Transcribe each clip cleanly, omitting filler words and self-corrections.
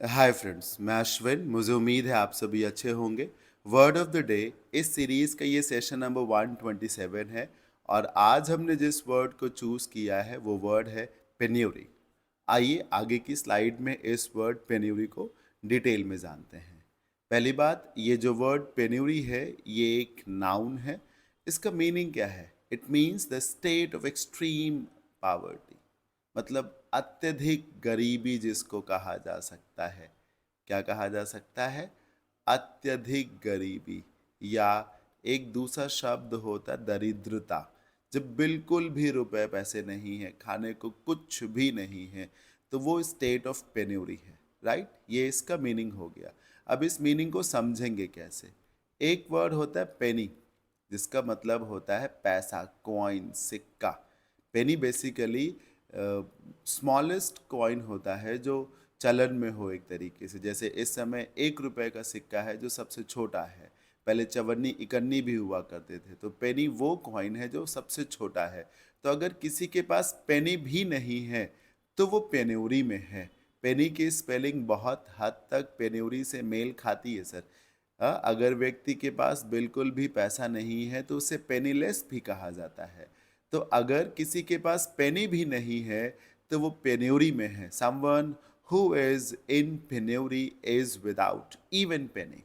Hi friends, मैं अश्विन। मुझे उम्मीद है आप सभी अच्छे होंगे। वर्ड ऑफ द डे इस सीरीज़ का ये सेशन नंबर 127 है और आज हमने जिस वर्ड को चूज़ किया है वो वर्ड है पेन्यूरी। आइए आगे की स्लाइड में इस वर्ड पेन्यूरी को डिटेल में जानते हैं। पहली बात, ये जो वर्ड पेन्यूरी है ये एक नाउन है। इसका मीनिंग क्या है? It means the state of extreme poverty, मतलब अत्यधिक गरीबी जिसको कहा जा सकता है। क्या कहा जा सकता है? अत्यधिक गरीबी। या एक दूसरा शब्द होता दरिद्रता। जब बिल्कुल भी रुपए पैसे नहीं है, खाने को कुछ भी नहीं है, तो वो स्टेट ऑफ पेन्यूरी है। राइट, ये इसका मीनिंग हो गया। अब इस मीनिंग को समझेंगे कैसे। एक वर्ड होता है पेनी, जिसका मतलब होता है पैसा, कॉइन, सिक्का। पेनी बेसिकली स्मॉलेस्ट कॉइन होता है जो चलन में हो एक तरीके से। जैसे इस समय 1 रुपए का सिक्का है जो सबसे छोटा है। पहले चवन्नी इकन्नी भी हुआ करते थे, तो पेनी वो कॉइन है जो सबसे छोटा है। तो अगर किसी के पास पेनी भी नहीं है तो वो पेन्यूरी में है। पेनी की स्पेलिंग बहुत हद तक पेन्यूरी से मेल खाती है सर। अगर व्यक्ति के पास बिल्कुल भी पैसा नहीं है तो उसे पेनीलेस भी कहा जाता है। तो अगर किसी के पास पेनी भी नहीं है तो वो पेन्यूरी में है। Someone who is in penury is without even penny,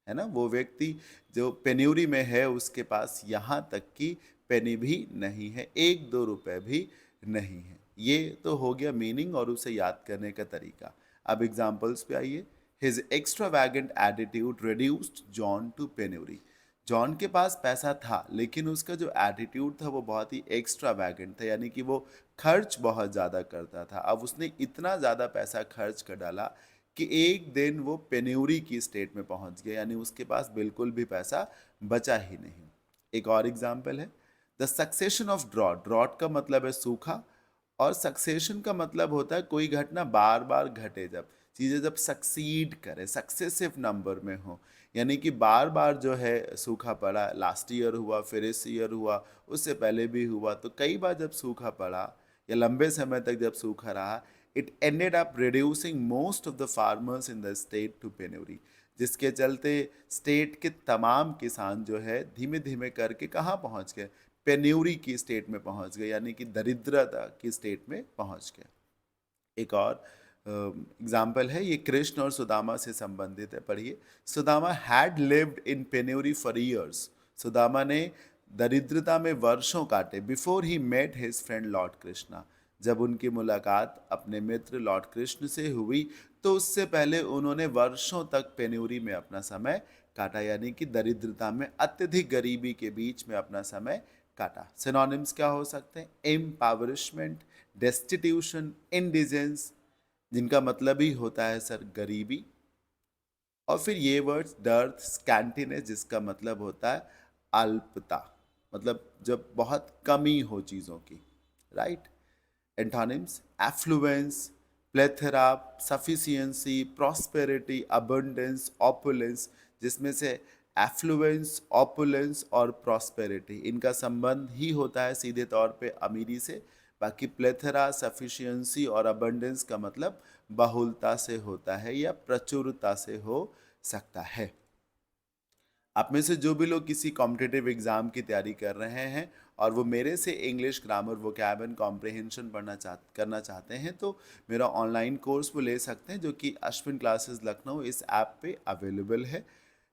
है ना। वो व्यक्ति जो पेन्यूरी में है उसके पास यहाँ तक कि पेनी भी नहीं है, 1-2 रुपए भी नहीं है। ये तो हो गया मीनिंग और उसे याद करने का तरीका। अब एग्जाम्पल्स पे आइए। His extravagant attitude reduced John to penury. John के पास पैसा था लेकिन उसका जो एटीट्यूड था वो बहुत ही एक्स्ट्रावैगेंट था, यानी कि वो खर्च बहुत ज़्यादा करता था। अब उसने इतना ज़्यादा पैसा खर्च कर डाला कि एक दिन वो पेन्यूरी की स्टेट में पहुंच गया, यानी उसके पास बिल्कुल भी पैसा बचा ही नहीं। एक और एग्जाम्पल है the succession of drought. Drought का मतलब है सूखा और सक्सेशन का मतलब होता है कोई घटना बार बार घटे, जब चीज़ें जब सक्सीड करे, सक्सेसिव नंबर में हो। यानी कि बार बार जो है सूखा पड़ा, लास्ट ईयर हुआ, फिर इस ईयर हुआ, उससे पहले भी हुआ, तो कई बार जब सूखा पड़ा या लंबे समय तक जब सूखा रहा, it ended up reducing most of the farmers in the state to penury. जिसके चलते स्टेट के तमाम किसान जो है धीमे धीमे करके कहाँ पहुँच गए? पेन्यूरी की स्टेट में पहुँच गए, यानी कि दरिद्रता की स्टेट में पहुँच गए। एक और एग्जाम्पल है, ये कृष्ण और सुदामा से संबंधित है, पढ़िए। Sudama had lived in penury for years. Sudama ने दरिद्रता में वर्षों काटे before he met his friend lord Krishna. जब उनकी मुलाकात अपने मित्र लॉर्ड कृष्ण से हुई तो उससे पहले उन्होंने वर्षों तक पेन्यूरी में अपना समय काटा, यानी कि दरिद्रता में, अत्यधिक गरीबी के बीच में अपना समय काटा। सिनोनिम्स क्या हो सकते हैं? इम्पावरिशमेंट, डेस्टिट्यूशन, इंडिजेंस, जिनका मतलब ही होता है सर गरीबी। और फिर ये वर्ड्स डर्थ, स्कैंटीनेस, जिसका मतलब होता है अल्पता, मतलब जब बहुत कमी हो चीज़ों की। Right. Antonyms affluence, plethora, sufficiency, prosperity, abundance, opulence, जिसमें से एफ्लुएंस, ऑपुलेंस और प्रॉस्पेरिटी, इनका संबंध ही होता है सीधे तौर पे अमीरी से। बाकी प्लेथरा, सफिशियंसी और अबंडेंस का मतलब बहुलता से होता है या प्रचुरता से हो सकता है। आप में से जो भी लोग किसी कॉम्पिटिटिव एग्जाम की तैयारी कर रहे हैं और वो मेरे से English grammar, vocab and comprehension करना चाहते हैं, तो मेरा ऑनलाइन कोर्स वो ले सकते हैं जो कि अश्विन क्लासेस लखनऊ इस ऐप पे अवेलेबल है।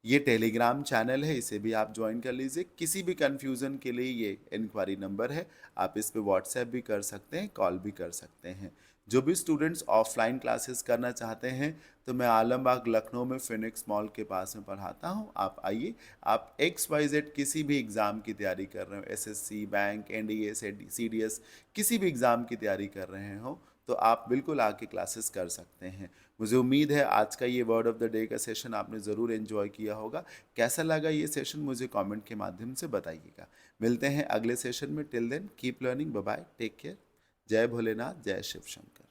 ये टेलीग्राम चैनल है, इसे भी आप ज्वाइन कर लीजिए। किसी भी कन्फ्यूज़न के लिए ये इंक्वायरी नंबर है, आप इस पे व्हाट्सएप भी कर सकते हैं, कॉल भी कर सकते हैं। जो भी स्टूडेंट्स ऑफलाइन क्लासेस करना चाहते हैं तो मैं आलमबाग लखनऊ में फिनिक्स मॉल के पास में पढ़ाता हूँ, आप आइए। आप XYZ किसी भी एग्ज़ाम की तैयारी कर रहे हो, SSC, बैंक, NDA, CDS, किसी भी एग्ज़ाम की तैयारी कर रहे हो तो आप बिल्कुल आके क्लासेस कर सकते हैं। मुझे उम्मीद है आज का ये वर्ड ऑफ द डे का सेशन आपने ज़रूर एंजॉय किया होगा। कैसा लगा ये सेशन मुझे कमेंट के माध्यम से बताइएगा। मिलते हैं अगले सेशन में। Till then keep learning, bye bye, take care. जय भोलेनाथ, जय शिव शंकर।